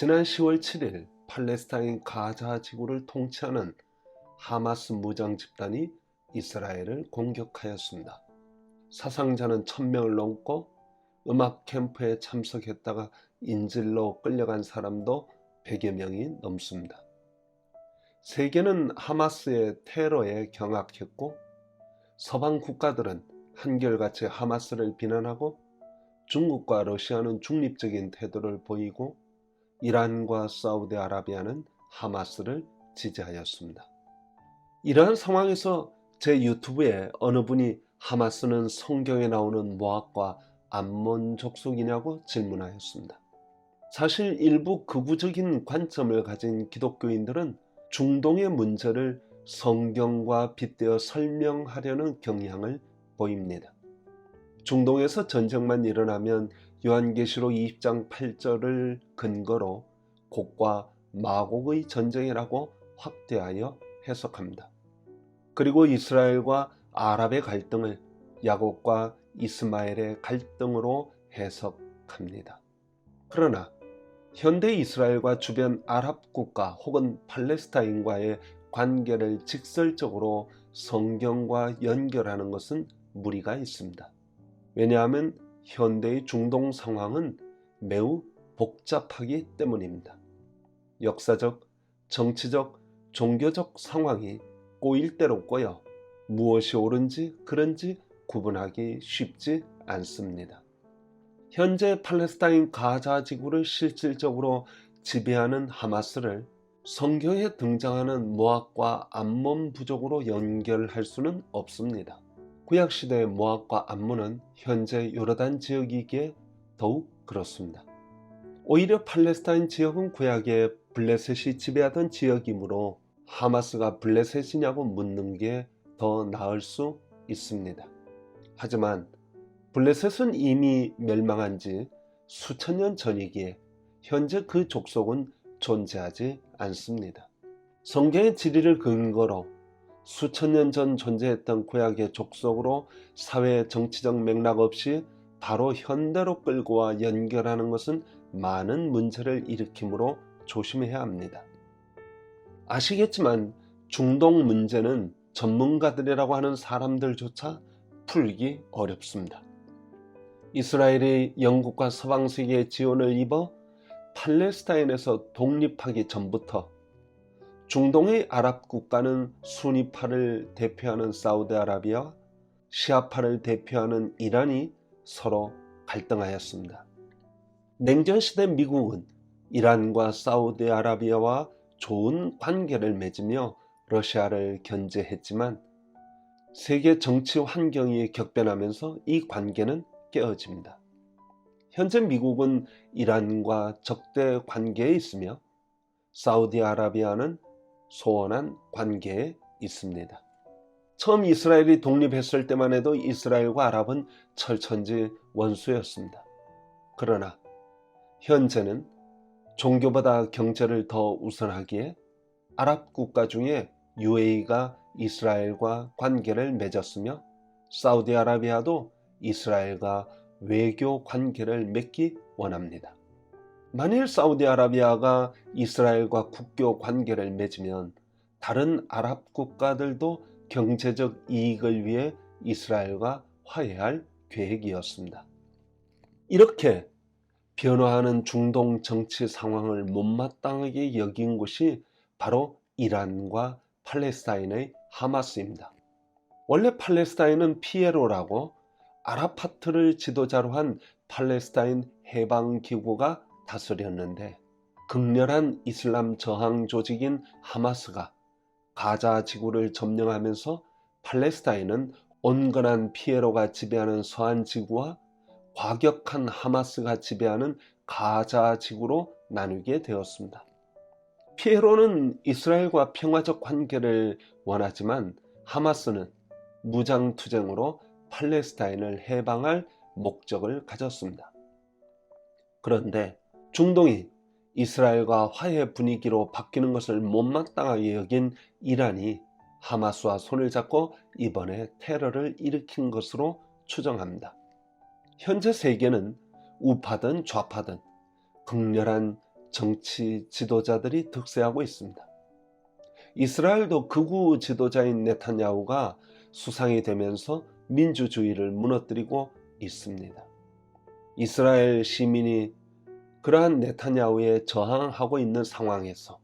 지난 10월 7일 팔레스타인 가자 지구를 통치하는 하마스 무장 집단이 이스라엘을 공격하였습니다. 사상자는 1000명을 넘고 음악 캠프에 참석했다가 인질로 끌려간 사람도 100여 명이 넘습니다. 세계는 하마스의 테러에 경악했고 서방 국가들은 한결같이 하마스를 비난하고 중국과 러시아는 중립적인 태도를 보이고 이란과 사우디아라비아는 하마스를 지지하였습니다. 이러한 상황에서 제 유튜브에 어느 분이 하마스는 성경에 나오는 모압과 암몬 족속이냐고 질문하였습니다. 사실 일부 극우적인 관점을 가진 기독교인들은 중동의 문제를 성경과 빗대어 설명하려는 경향을 보입니다. 중동에서 전쟁만 일어나면 요한계시록 20장 8절을 근거로 곡과 마곡의 전쟁이라고 확대하여 해석합니다. 그리고 이스라엘과 아랍의 갈등을 야곱과 이스마엘의 갈등으로 해석합니다. 그러나 현대 이스라엘과 주변 아랍 국가 혹은 팔레스타인과의 관계를 직설적으로 성경과 연결하는 것은 무리가 있습니다. 왜냐하면 현대의 중동 상황은 매우 복잡하기 때문입니다. 역사적, 정치적, 종교적 상황이 꼬일 대로 꼬여 무엇이 옳은지 그른지 구분하기 쉽지 않습니다. 현재 팔레스타인 가자 지구를 실질적으로 지배하는 하마스를 성경에 등장하는 모압과 암몬 부족으로 연결할 수는 없습니다. 구약시대의 모압과 암몬은 현재 요르단 지역이기에 더욱 그렇습니다. 오히려 팔레스타인 지역은 구약에 블레셋이 지배하던 지역이므로 하마스가 블레셋이냐고 묻는 게 더 나을 수 있습니다. 하지만 블레셋은 이미 멸망한 지 수천 년 전이기에 현재 그 족속은 존재하지 않습니다. 성경의 지리를 근거로 수천 년 전 존재했던 구약의 족속으로 사회 정치적 맥락 없이 바로 현대로 끌고 와 연결하는 것은 많은 문제를 일으키므로 조심해야 합니다. 아시겠지만 중동 문제는 전문가들이라고 하는 사람들조차 풀기 어렵습니다. 이스라엘이 영국과 서방 세계의 지원을 입어 팔레스타인에서 독립하기 전부터 중동의 아랍 국가는 수니파를 대표하는 사우디아라비아와 시아파를 대표하는 이란이 서로 갈등하였습니다. 냉전시대 미국은 이란과 사우디아라비아와 좋은 관계를 맺으며 러시아를 견제했지만 세계 정치 환경이 격변하면서 이 관계는 깨어집니다. 현재 미국은 이란과 적대 관계에 있으며 사우디아라비아는 소원한 관계에 있습니다. 처음 이스라엘이 독립했을 때만 해도 이스라엘과 아랍은 철천지 원수였습니다. 그러나 현재는 종교보다 경제를 더 우선하기에 아랍 국가 중에 UAE가 이스라엘과 관계를 맺었으며 사우디아라비아도 이스라엘과 외교 관계를 맺기 원합니다. 만일 사우디아라비아가 이스라엘과 국교 관계를 맺으면 다른 아랍 국가들도 경제적 이익을 위해 이스라엘과 화해할 계획이었습니다. 이렇게 변화하는 중동 정치 상황을 못마땅하게 여긴 곳이 바로 이란과 팔레스타인의 하마스입니다. 원래 팔레스타인은 피에로라고 아라파트를 지도자로 한 팔레스타인 해방기구가 다스렸는데 극렬한 이슬람 저항 조직인 하마스가 가자 지구를 점령하면서 팔레스타인은 온건한 피에로가 지배하는 서한 지구와 과격한 하마스가 지배하는 가자 지구로 나누게 되었습니다. 피에로는 이스라엘과 평화적 관계를 원하지만 하마스는 무장투쟁으로 팔레스타인을 해방할 목적을 가졌습니다. 그런데 중동이 이스라엘과 화해 분위기로 바뀌는 것을 못마땅하게 여긴 이란이 하마스와 손을 잡고 이번에 테러를 일으킨 것으로 추정합니다. 현재 세계는 우파든 좌파든 극렬한 정치 지도자들이 득세하고 있습니다. 이스라엘도 극우 지도자인 네타냐후가 수상이 되면서 민주주의를 무너뜨리고 있습니다. 이스라엘 시민이 그러한 네타냐후에 저항하고 있는 상황에서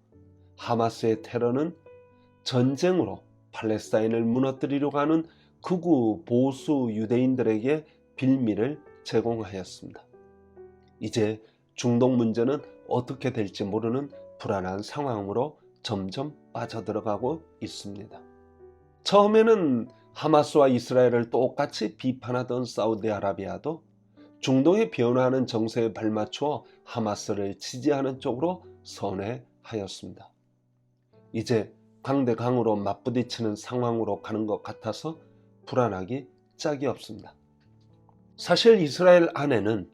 하마스의 테러는 전쟁으로 팔레스타인을 무너뜨리려고 하는 극우 보수 유대인들에게 빌미를 제공하였습니다. 이제 중동 문제는 어떻게 될지 모르는 불안한 상황으로 점점 빠져들어가고 있습니다. 처음에는 하마스와 이스라엘을 똑같이 비판하던 사우디아라비아도 중동의 변화하는 정세에 발맞추어 하마스를 지지하는 쪽으로 선회하였습니다. 이제 강대강으로 맞부딪히는 상황으로 가는 것 같아서 불안하기 짝이 없습니다. 사실 이스라엘 안에는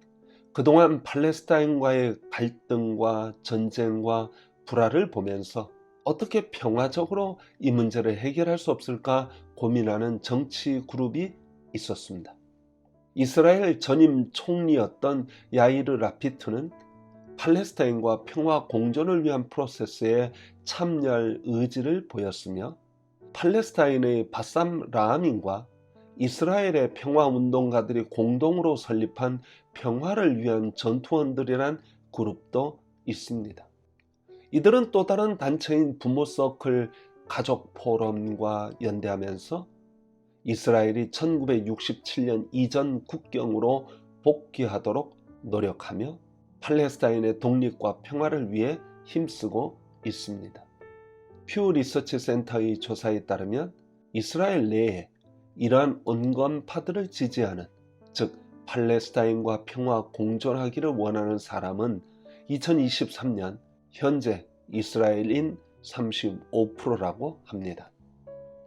그동안 팔레스타인과의 갈등과 전쟁과 불화를 보면서 어떻게 평화적으로 이 문제를 해결할 수 없을까 고민하는 정치 그룹이 있었습니다. 이스라엘 전임 총리였던 야이르 라피트는 팔레스타인과 평화 공존을 위한 프로세스에 참여할 의지를 보였으며 팔레스타인의 바삼 라아민과 이스라엘의 평화운동가들이 공동으로 설립한 평화를 위한 전투원들이란 그룹도 있습니다. 이들은 또 다른 단체인 부모서클 가족포럼과 연대하면서 이스라엘이 1967년 이전 국경으로 복귀하도록 노력하며 팔레스타인의 독립과 평화를 위해 힘쓰고 있습니다. 퓨 리서치 센터의 조사에 따르면 이스라엘 내에 이러한 온건파들을 지지하는, 즉 팔레스타인과 평화 공존하기를 원하는 사람은 2023년 현재 이스라엘인 35%라고 합니다.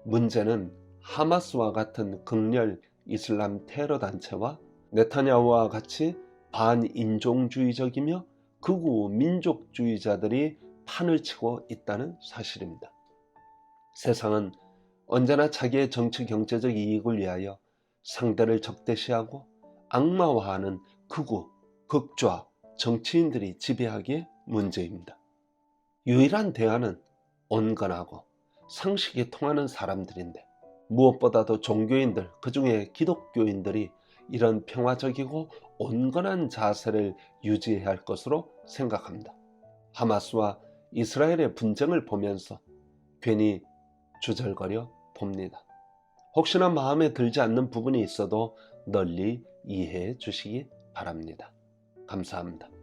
문제는 하마스와 같은 극렬 이슬람 테러 단체와 네타냐후와 같이 반인종주의적이며 극우 민족주의자들이 판을 치고 있다는 사실입니다. 세상은 언제나 자기의 정치 경제적 이익을 위하여 상대를 적대시하고 악마화하는 극우, 극좌 정치인들이 지배하기에 문제입니다. 유일한 대안은 온건하고 상식이 통하는 사람들인데 무엇보다도 종교인들, 그중에 기독교인들이 이런 평화적이고 온건한 자세를 유지해야 할 것으로 생각합니다. 하마스와 이스라엘의 분쟁을 보면서 괜히 주절거려 봅니다. 혹시나 마음에 들지 않는 부분이 있어도 널리 이해해 주시기 바랍니다. 감사합니다.